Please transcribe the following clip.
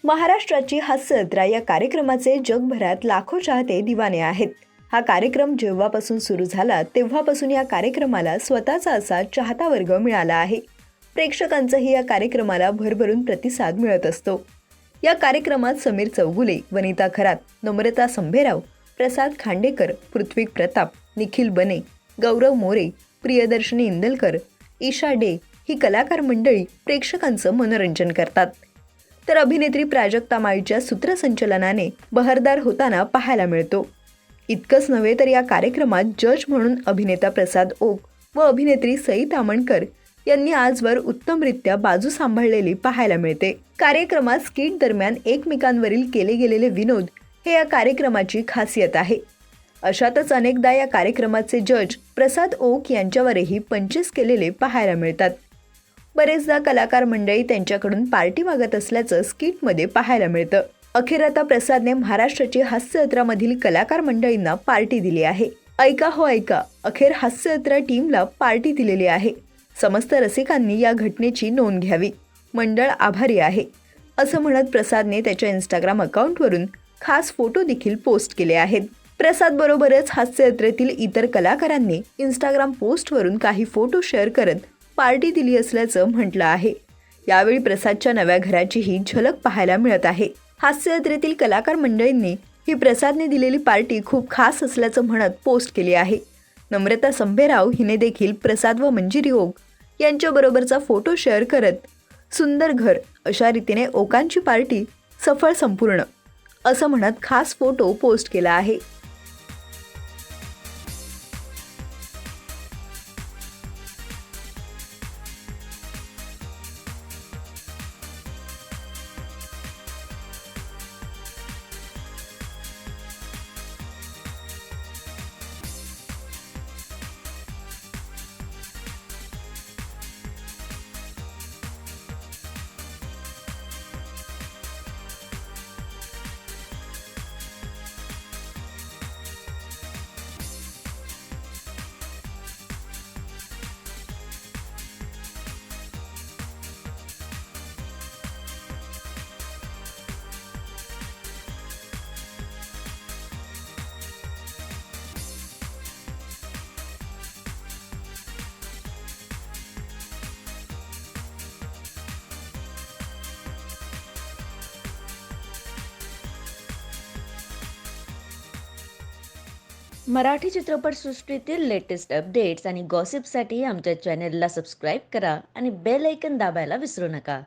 महाराष्ट्राची हास्य जत्रा या कार्यक्रमाचे जगभरात लाखो चाहते दिवाने आहेत. हा कार्यक्रम जेव्हापासून सुरू झाला तेव्हापासून या कार्यक्रमाला स्वतःचा असा चाहता वर्ग मिळाला आहे. प्रेक्षकांचाही या कार्यक्रमाला भरभरून प्रतिसाद मिळत असतो. या कार्यक्रमात समीर चौगुले, वनिता खरात, नम्रता संभेराव, प्रसाद खांडेकर, पृथ्वी प्रताप, निखिल बने, गौरव मोरे, प्रियदर्शनी इंदलकर, ईशा डे ही कलाकार मंडळी प्रेक्षकांचं मनोरंजन करतात. तर अभिनेत्री प्राजक्ता माळीच्या सूत्रसंचलनाने बहरदार होताना पाहायला मिळतो. इतकंच नव्हे तर या कार्यक्रमात जज म्हणून अभिनेता प्रसाद ओक व अभिनेत्री सई तामणकर यांनी आजवर उत्तमरित्या बाजू सांभाळलेली पाहायला मिळते. कार्यक्रमात स्किट दरम्यान एकमेकांवरील केले गेलेले विनोद हे या कार्यक्रमाची खासियत आहे. अशातच अनेकदा या कार्यक्रमाचे जज प्रसाद ओक यांच्यावरही पंचेस केलेले पाहायला मिळतात. बरेचदा कलाकार मंडळी त्यांच्याकडून पार्टी मागत असल्याचं स्किटमध्ये पाहायला मिळतं. अखेर आता प्रसादने महाराष्ट्राची हास्य जत्रामधील कलाकार मंडळींना पार्टी दिली आहे. ऐका हो ऐका, अखेर हास्य जत्रा टीमला पार्टी दिलेली आहे. समस्त रसिकांनी या घटनेची नोंद घ्यावी. मंडळ आभारी आहे असं म्हणत प्रसादने त्याच्या इंस्टाग्राम अकाउंटवरून खास फोटो देखील पोस्ट केले आहेत. प्रसाद बरोबरच हास्य जत्रेतील इतर कलाकारांनी इंस्टाग्राम पोस्टवरून काही फोटो शेअर करत पार्टी दिली असल्याचं म्हटलं आहे. यावेळी प्रसादच्या नव्या घराचीही झलक पाहायला मिळत आहे. हास्य जत्रेतील कलाकार मंडळींनी ही प्रसादने दिलेली पार्टी खूप खास असल्याचं म्हणत पोस्ट केली आहे. नम्रता संभेराव हिने देखील प्रसाद व मंजिरी ओक यांच्याबरोबरचा फोटो शेअर करत सुंदर घर अशा रीतीने ओकांची पार्टी सफळ संपूर्ण असं म्हणत खास फोटो पोस्ट केला आहे. मराठी चित्रपटसृष्टीतील लेटेस्ट अपडेट्स आणि गॉसिपसाठी आमच्या चॅनेलला सबस्क्राईब करा आणि बेल ऐकन दाबायला विसरू नका.